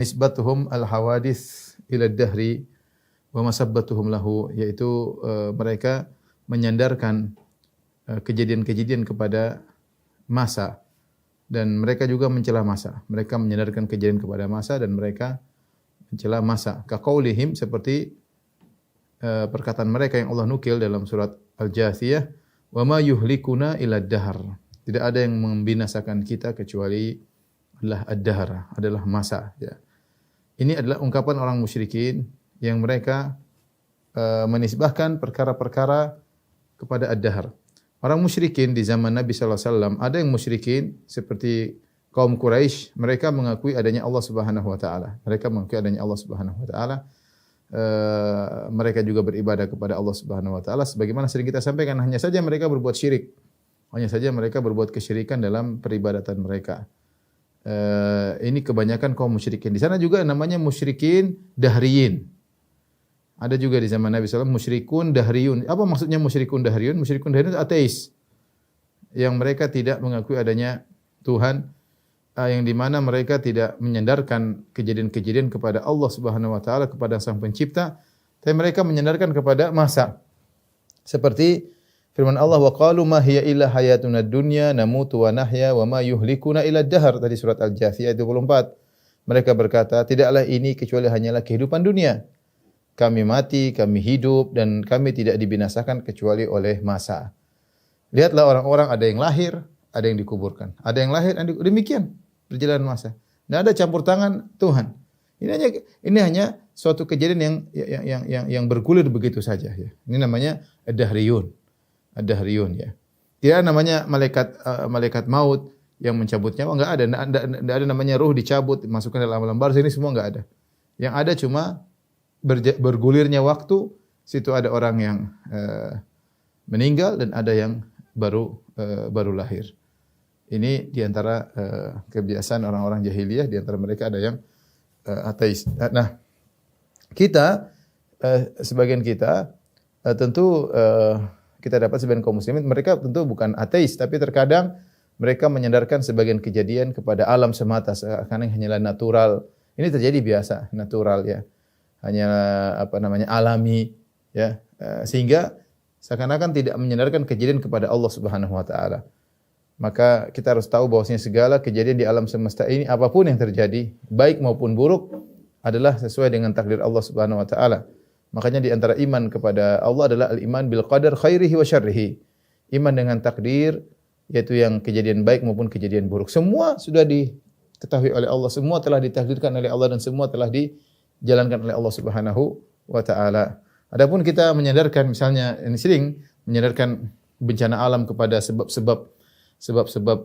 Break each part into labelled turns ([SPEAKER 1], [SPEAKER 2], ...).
[SPEAKER 1] nisbatuhum al-hawadits ila dahri wa masabbatuhum lahu, yaitu mereka menyandarkan kejadian-kejadian kepada masa dan mereka juga mencela masa. Mereka menyandarkan kejadian kepada masa dan mereka mencela masa. Kaqaulihim, seperti perkataan mereka yang Allah nukil dalam surat Al-Jathiyah, wa ma yuhlikuna illa ad-dahr. Tidak ada yang membinasakan kita kecuali adalah ad-dahr, adalah masa, ya. Ini adalah ungkapan orang musyrikin yang mereka menisbahkan perkara-perkara kepada ad-dahr. Orang musyrikin di zaman Nabi sallallahu alaihi wasallam, ada yang musyrikin seperti kaum Quraisy, mereka mengakui adanya Allah Subhanahu wa taala. Mereka mengakui adanya Allah Subhanahu wa taala. Mereka juga beribadah kepada Allah Subhanahu wa taala sebagaimana sering kita sampaikan, hanya saja mereka berbuat syirik. Hanya saja mereka berbuat kesyirikan dalam peribadatan mereka. Ini kebanyakan kaum musyrikin. Di sana juga namanya musyrikin dahriyin. Ada juga di zaman Nabi SAW musyrikun dahriyun. Apa maksudnya musyrikun dahriyun? Musyrikun dahriyun itu ateis, yang mereka tidak mengakui adanya Tuhan, yang di mana mereka tidak menyandarkan kejadian-kejadian kepada Allah Subhanahu wa taala, kepada Sang Pencipta, tapi mereka menyandarkan kepada masa. Seperti firman Allah, wa qalu ma hiya illa hayatuna dunya namutu wa nahya wa ma yuhlikuna illa ad-dahr, tadi surat Al-Jathiyah 24. Mereka berkata, tidaklah ini kecuali hanyalah kehidupan dunia. Kami mati, kami hidup, dan kami tidak dibinasakan kecuali oleh masa. Lihatlah orang-orang, ada yang lahir, ada yang dikuburkan. Ada yang lahir, demikian perjalanan masa. Tidak ada campur tangan Tuhan. Ini hanya suatu kejadian yang bergulir begitu saja. Ya. Ini namanya ad-dahriyun. Ad-dahriyun, ya. Tidak namanya malaikat maut yang mencabut nyawa, enggak ada. Enggak ada namanya ruh dicabut, masukkan dalam alam barzakh, ini semua enggak ada. Yang ada cuma bergulirnya waktu, situ ada orang yang meninggal dan ada yang baru lahir. Ini diantara kebiasaan orang-orang jahiliyah, diantara mereka ada yang ateis. Nah, kita sebagian kita tentu kita dapat sebagian kaum muslimin, mereka tentu bukan ateis, tapi terkadang mereka menyandarkan sebagian kejadian kepada alam semata, karena hanyalah natural. Ini terjadi biasa, natural, ya. Hanya alami, ya. Sehingga seakan-akan tidak menyandarkan kejadian kepada Allah Subhanahu wa taala. Maka kita harus tahu bahwasanya segala kejadian di alam semesta ini, apapun yang terjadi, baik maupun buruk, adalah sesuai dengan takdir Allah Subhanahu wa taala. Makanya di antara iman kepada Allah adalah al-iman bil qadar khairihi wa syarrihi. Iman dengan takdir, yaitu yang kejadian baik maupun kejadian buruk. Semua sudah diketahui oleh Allah, semua telah ditakdirkan oleh Allah, dan semua telah dijalankan oleh Allah Subhanahu wa taala. Adapun kita menyandarkan, misalnya ini sering menyandarkan bencana alam kepada sebab-sebab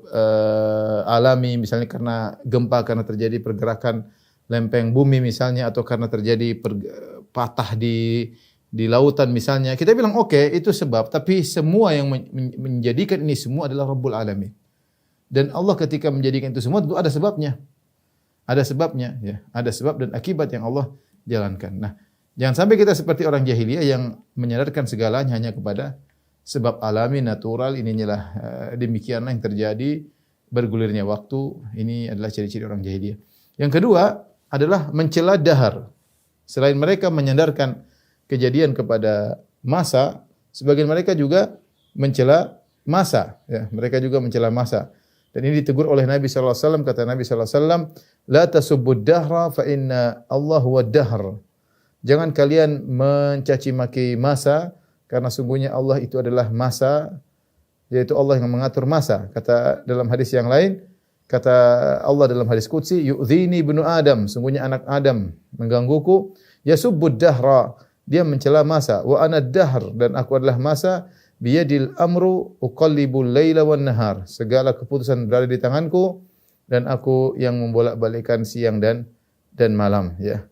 [SPEAKER 1] alami, misalnya karena gempa, karena terjadi pergerakan lempeng bumi misalnya, atau karena terjadi patah di lautan misalnya. Kita bilang oke, itu sebab, tapi semua yang menjadikan ini semua adalah Rabbul Alamin. Dan Allah ketika menjadikan itu semua tentu ada sebabnya. Ada sebabnya, ya. Ada sebab dan akibat yang Allah jalankan. Nah, jangan sampai kita seperti orang jahiliyah yang menyandarkan segalanya hanya kepada sebab alami, natural. Inilah demikianlah yang terjadi, bergulirnya waktu. Ini adalah ciri-ciri orang jahiliyah. Yang kedua adalah mencela dahar. Selain mereka menyandarkan kejadian kepada masa, sebagian mereka juga mencela masa, ya. Mereka juga mencela masa. Dan ini ditegur oleh Nabi sallallahu alaihi wasallam. Kata Nabi sallallahu alaihi wasallam, "La tasubbud dahra fa inna Allah huwad dahr." Jangan kalian mencaci maki masa, karena sungguhnya Allah itu adalah masa, yaitu Allah yang mengatur masa. Kata dalam hadis yang lain, kata Allah dalam hadis qudsi, "Yu'dhini ibnu Adam." Sungguhnya anak Adam menggangguku. Yasubbud dahra. Dia mencela masa. Wa ana dahr. Dan aku adalah masa. Biyadil amru uqallibul laila wan nahar. Segala keputusan berada di tanganku, dan aku yang membolak-balikkan siang dan malam, ya.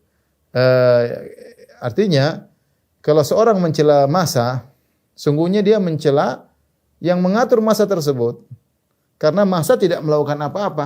[SPEAKER 1] Artinya kalau seorang mencela masa, sungguhnya dia mencela yang mengatur masa tersebut, karena masa tidak melakukan apa-apa.